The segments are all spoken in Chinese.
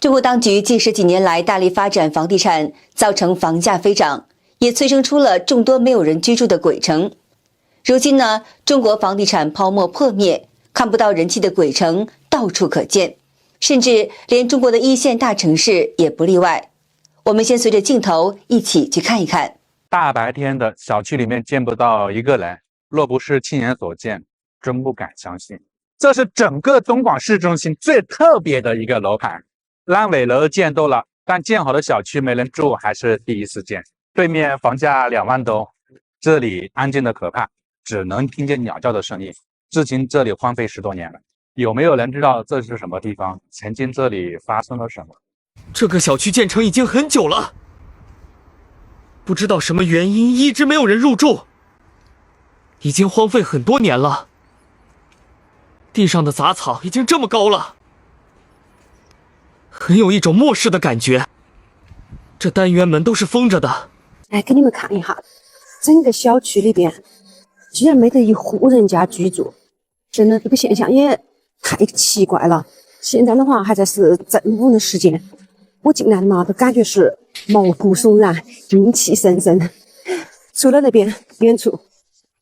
中国当局近10几年来大力发展房地产，造成房价飞涨，也催生出了众多没有人居住的鬼城。如今呢，中国房地产泡沫破灭，看不到人气的鬼城到处可见，甚至连中国的1线大城市也不例外。我们先随着镜头一起去看一看。大白天的，小区里面见不到一个人，若不是亲眼所见，真不敢相信。这是整个东莞市中心最特别的一个楼盘，烂尾楼见多了，但建好的小区没人住还是第一次见。对面房价2万多，这里安静的可怕，只能听见鸟叫的声音。至今这里荒废10多年了，有没有人知道这是什么地方？曾经这里发生了什么？这个小区建成已经很久了，不知道什么原因一直没有人入住，已经荒废很多年了。地上的杂草已经这么高了，很有一种末世的感觉。这单元门都是封着的。来给你们看一下，整个小区里边居然没得一户人家居住，真的这个现象也太奇怪了。现在的话还在是正午的时间，我进来的嘛都感觉是毛骨悚然，阴气森森。除了那边远处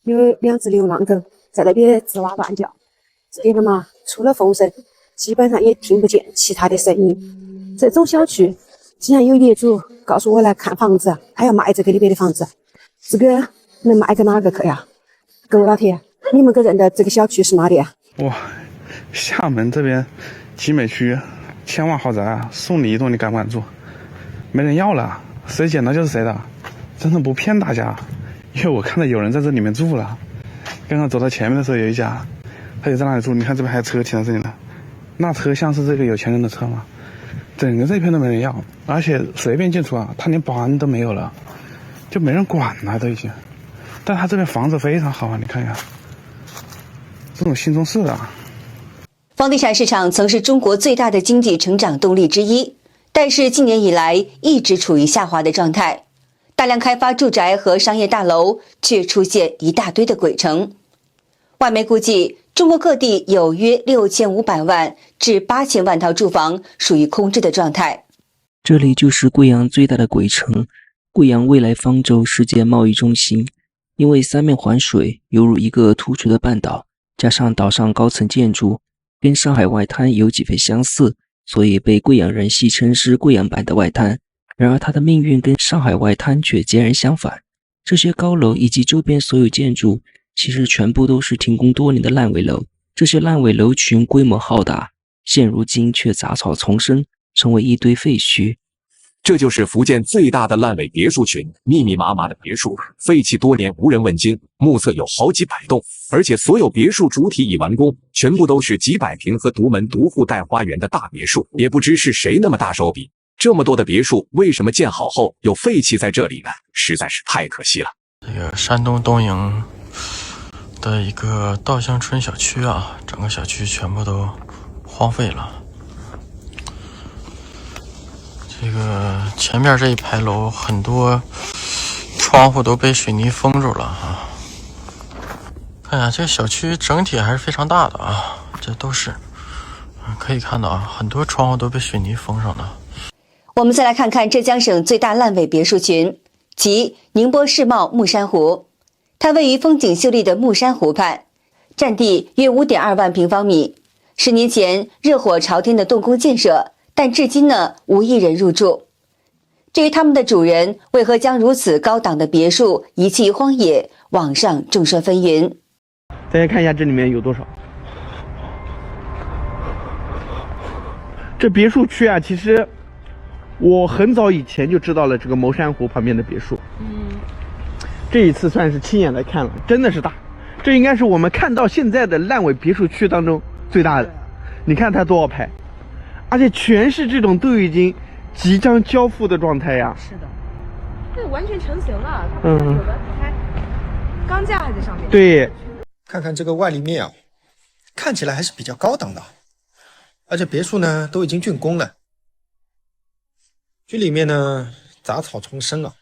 有2只流浪狗在那边吱哇乱叫，这边的嘛除了风声基本上也听不见其他的声音。这种小区竟然有业主告诉我来看房子，还要卖这个里边的房子，这个能卖给哪个去呀？各位老铁，你们可认得这个小区是哪里啊？哇，厦门这边集美区1000万豪宅啊，送你1栋你敢不敢住？没人要了，谁捡到就是谁的，真的不骗大家。因为我看到有人在这里面住了，刚刚走到前面的时候有一家，他就在那里住，你看这边还有车停在这里呢，那车像是这个有钱人的车吗？整个这片都没人要，而且随便进出啊，他连保安都没有了，就没人管了都已经。但他这边房子非常好啊，你看一下，这种新中式的啊。房地产市场曾是中国最大的经济成长动力之一，但是近年以来一直处于下滑的状态，大量开发住宅和商业大楼却出现一大堆的鬼城。外媒估计，中国各地有约6500万至8000万套住房属于空置的状态。这里就是贵阳最大的鬼城，贵阳未来方舟世界贸易中心。因为三面环水，犹如一个突出的半岛，加上岛上高层建筑跟上海外滩有几分相似，所以被贵阳人戏称是贵阳版的外滩。然而它的命运跟上海外滩却截然相反，这些高楼以及周边所有建筑其实全部都是停工多年的烂尾楼，这些烂尾楼群规模浩大，现如今却杂草丛生，成为一堆废墟。这就是福建最大的烂尾别墅群，密密麻麻的别墅，废弃多年无人问津，目测有好几百栋，而且所有别墅主体已完工，全部都是几百平和独门独户带花园的大别墅，也不知是谁那么大手笔，这么多的别墅为什么建好后又废弃在这里呢？实在是太可惜了。这个山东东营的一个稻香村小区啊，整个小区全部都荒废了。这个前面这一排楼很多窗户都被水泥封住了啊！看呀，这个小区整体还是非常大的啊，这都是可以看到啊，很多窗户都被水泥封上了。我们再来看看浙江省最大烂尾别墅群，即宁波世贸木山湖。它位于风景秀丽的木山湖畔，占地约5.2万平方米。10年前热火朝天的动工建设，但至今呢无一人入住。至于他们的主人为何将如此高档的别墅遗弃于荒野，网上众说纷纭。大家看一下这里面有多少。这别墅区啊，其实我很早以前就知道了这个牟山湖旁边的别墅。这一次算是亲眼来看了，真的是大。这应该是我们看到现在的烂尾别墅区当中最大的。你看它多少排，而且全是这种都已经即将交付的状态呀。是的，这完全成型了。它有的还钢架还在上面。对，看看这个外立面啊，看起来还是比较高档的，而且别墅呢都已经竣工了。这里面呢杂草丛生啊，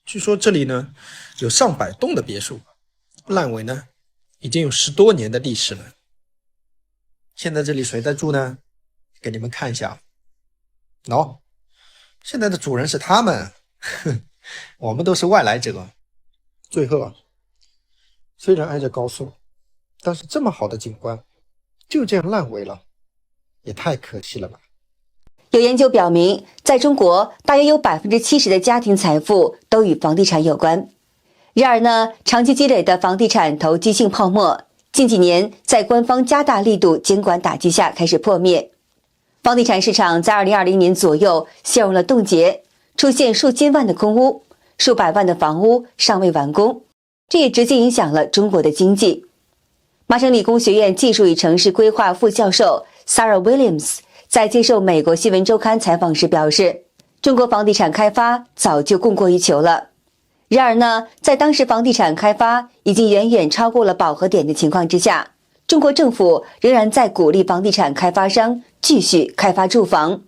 据说这里呢有上百栋的别墅，烂尾呢已经有10多年的历史了。现在这里谁在住呢？给你们看一下，喏，现在的主人是他们，哼，我们都是外来者。最后啊，虽然挨着高速，但是这么好的景观就这样烂尾了，也太可惜了吧。有研究表明，在中国，大约有70%的家庭财富都与房地产有关。然而呢，长期积累的房地产投机性泡沫，近几年在官方加大力度监管打击下开始破灭。房地产市场在2020年左右陷入了冻结，出现数千万的空屋，数百万的房屋尚未完工，这也直接影响了中国的经济。麻省理工学院技术与城市规划副教授 Sarah Williams 在接受美国新闻周刊采访时表示，中国房地产开发早就供过于求了。然而呢，在当时房地产开发已经远远超过了饱和点的情况之下，中国政府仍然在鼓励房地产开发商继续开发住房，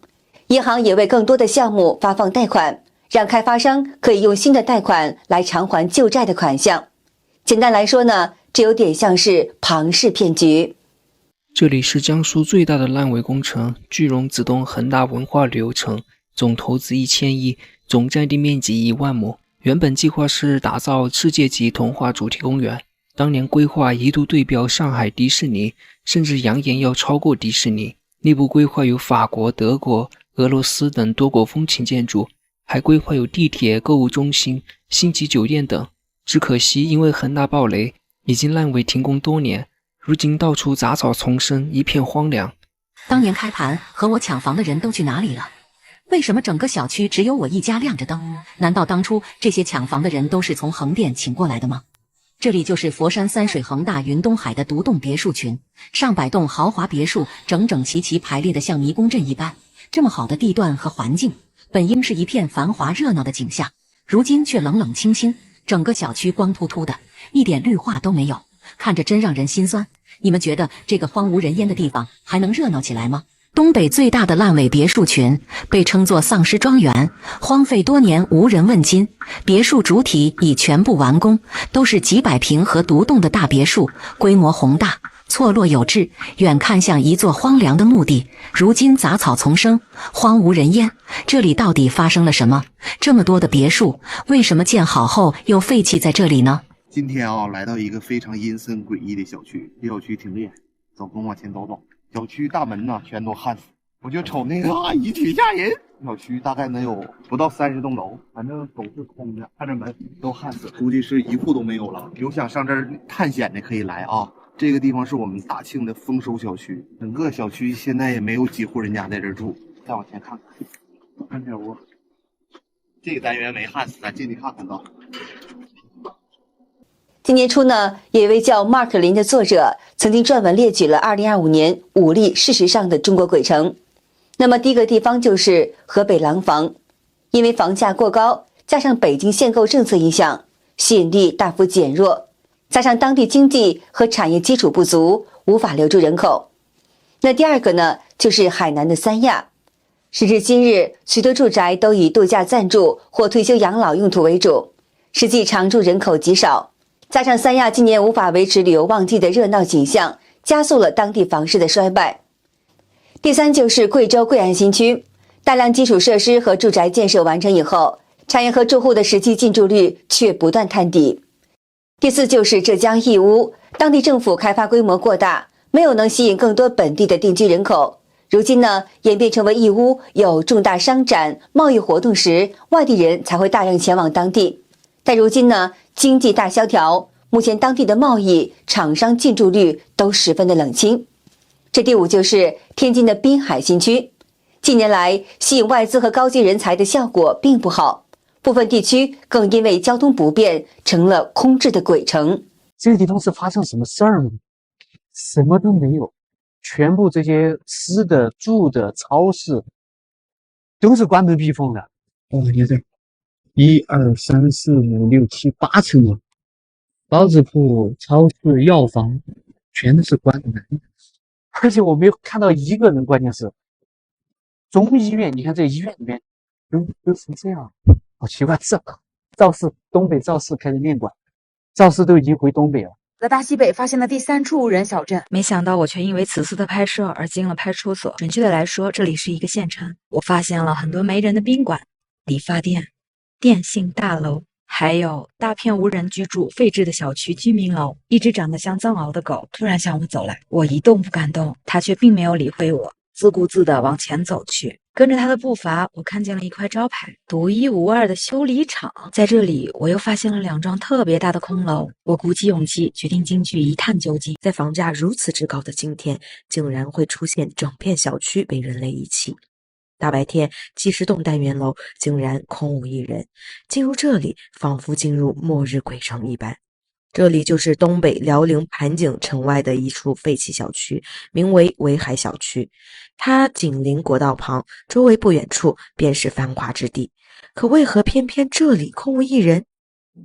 银行也为更多的项目发放贷款，让开发商可以用新的贷款来偿还旧债的款项。简单来说呢，这有点像是庞氏骗局。这里是江苏最大的烂尾工程——句容子东恒大文化旅游城，总投资1000亿，总占地面积1万亩。原本计划是打造世界级童话主题公园，当年规划一度对标上海迪士尼，甚至扬言要超过迪士尼。内部规划有法国、德国、俄罗斯等多国风情建筑，还规划有地铁、购物中心、星级酒店等。只可惜因为恒大暴雷，已经烂尾停工多年，如今到处杂草丛生，一片荒凉。当年开盘和我抢房的人都去哪里了？为什么整个小区只有我一家亮着灯？难道当初这些抢房的人都是从横店请过来的吗？这里就是佛山三水恒大云东海的独栋别墅群，上百栋豪华别墅整整齐齐排列的像迷宫阵一般。这么好的地段和环境，本应是一片繁华热闹的景象，如今却冷冷清清，整个小区光秃秃的，一点绿化都没有，看着真让人心酸。你们觉得这个荒无人烟的地方还能热闹起来吗？东北最大的烂尾别墅群被称作丧尸庄园，荒废多年无人问津。别墅主体已全部完工，都是几百平和独栋的大别墅，规模宏大，错落有致，远看像一座荒凉的墓地。如今杂草丛生，荒无人烟，这里到底发生了什么？这么多的别墅，为什么建好后又废弃在这里呢？今天啊，来到一个非常阴森诡异的小区，这小区挺厉害，走，跟我往前走走。小区大门呢全都焊死，我就瞅那个阿姨挺吓人。小区大概能有不到30栋楼，反正都是空的，看这门都焊死，估计是一户都没有了。有想上这儿探险的可以来啊，这个地方是我们大庆的丰收小区，整个小区现在也没有几户人家在这儿住。再往前看看，看这屋，这个单元没焊死，咱进去看看吧。今年初呢，有一位叫 Mark 林的作者曾经撰文列举了2025年5例事实上的中国鬼城。那么第一个地方就是河北廊坊，因为房价过高，加上北京限购政策影响，吸引力大幅减弱，加上当地经济和产业基础不足，无法留住人口。那第二个呢，就是海南的三亚。时至今日，许多住宅都以度假暂住或退休养老用途为主，实际常住人口极少。加上三亚今年无法维持旅游旺季的热闹景象，加速了当地房市的衰败。第三就是贵州贵安新区，大量基础设施和住宅建设完成以后，产业和住户的实际进驻率却不断探底。第四就是浙江义乌，当地政府开发规模过大，没有能吸引更多本地的定居人口。如今呢，演变成为义乌有重大商展、贸易活动时，外地人才会大量前往当地。但如今呢，经济大萧条，目前当地的贸易、厂商进驻率都十分的冷清。这第五就是天津的滨海新区，近年来吸引外资和高级人才的效果并不好，部分地区更因为交通不便成了空置的鬼城。这个地方是发生什么事儿吗？什么都没有，全部这些吃的、住的、超市都是关门闭缝的。你这1、2、3、4、5、6、7、8层楼，包子铺、超市、药房全都是关门的，而且我没有看到一个人。关键是中医院，你看这医院里面都成这样，好奇怪。这赵氏东北赵氏开的面馆，赵氏都已经回东北了，在大西北发现了第3处无人小镇，没想到我却因为此次的拍摄而进了派出所。准确的来说，这里是一个县城。我发现了很多没人的宾馆、理发店、电信大楼，还有大片无人居住、废置的小区居民楼。一只长得像藏獒的狗突然向我走来，我一动不敢动，它却并没有理会我，自顾自地往前走去。跟着他的步伐，我看见了一块招牌“独一无二的修理厂”。在这里，我又发现了2幢特别大的空楼。我鼓起勇气，决定进去一探究竟。在房价如此之高的今天，竟然会出现整片小区被人类遗弃。大白天，70栋单元楼竟然空无一人。进入这里，仿佛进入末日鬼城一般。这里就是东北辽宁盘锦城外的一处废弃小区，名为围海小区。它紧邻国道旁，周围不远处便是繁华之地。可为何偏偏这里空无一人？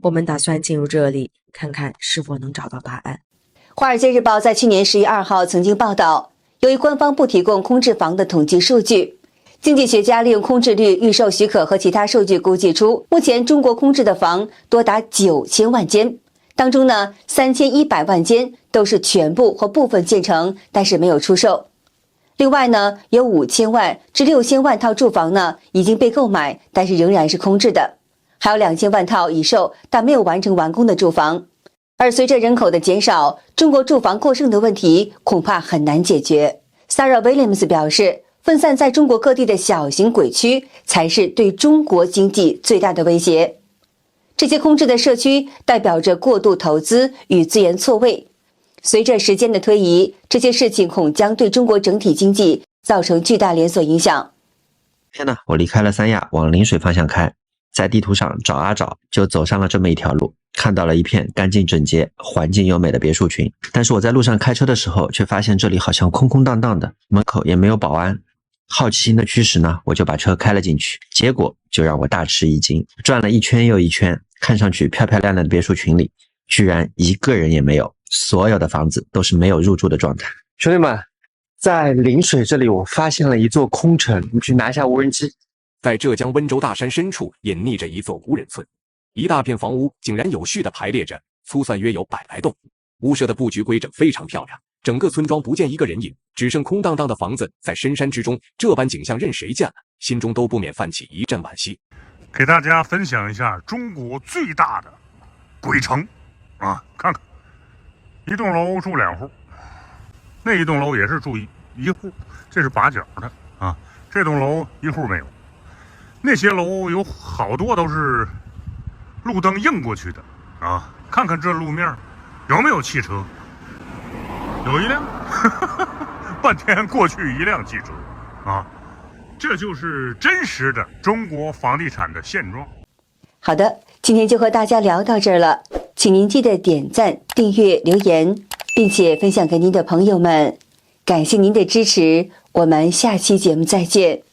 我们打算进入这里，看看是否能找到答案。华尔街日报在去年11月2号曾经报道，由于官方不提供空置房的统计数据，经济学家利用空置率、预售许可和其他数据估计出，目前中国空置的房多达9000万间。当中呢，3100万间都是全部或部分建成，但是没有出售。另外呢，有5000万至6000万套住房呢已经被购买，但是仍然是空置的，还有2000万套已售但没有完成完工的住房。而随着人口的减少，中国住房过剩的问题恐怕很难解决。Sarah Williams 表示，分散在中国各地的小型鬼区才是对中国经济最大的威胁。这些空置的社区代表着过度投资与资源错位。随着时间的推移，这些事情恐将对中国整体经济造成巨大连锁影响。天哪，我离开了三亚，往临水方向开，在地图上找啊找，就走上了这么一条路，看到了一片干净整洁、环境优美的别墅群。但是我在路上开车的时候，却发现这里好像空空荡荡的，门口也没有保安。好奇心的驱使呢，我就把车开了进去，结果就让我大吃一惊，转了一圈又一圈，看上去漂漂亮亮的别墅群里，居然一个人也没有，所有的房子都是没有入住的状态。兄弟们，在临水这里我发现了一座空城，你去拿一下无人机。在浙江温州大山深处隐匿着一座无人村，一大片房屋井然有序地排列着，粗算约有100来栋，屋舍的布局规整，非常漂亮。整个村庄不见一个人影，只剩空荡荡的房子在深山之中，这般景象任谁见了，心中都不免泛起一阵惋惜。给大家分享一下中国最大的鬼城啊！看看，一栋楼住2户，那一栋楼也是住一户，这是8角的啊。这栋楼1户没有，那些楼有好多都是路灯映过去的啊。看看这路面有没有汽车？有一辆，半天过去一辆汽车啊。这就是真实的中国房地产的现状。好的，今天就和大家聊到这儿了，请您记得点赞、订阅、留言，并且分享给您的朋友们。感谢您的支持，我们下期节目再见。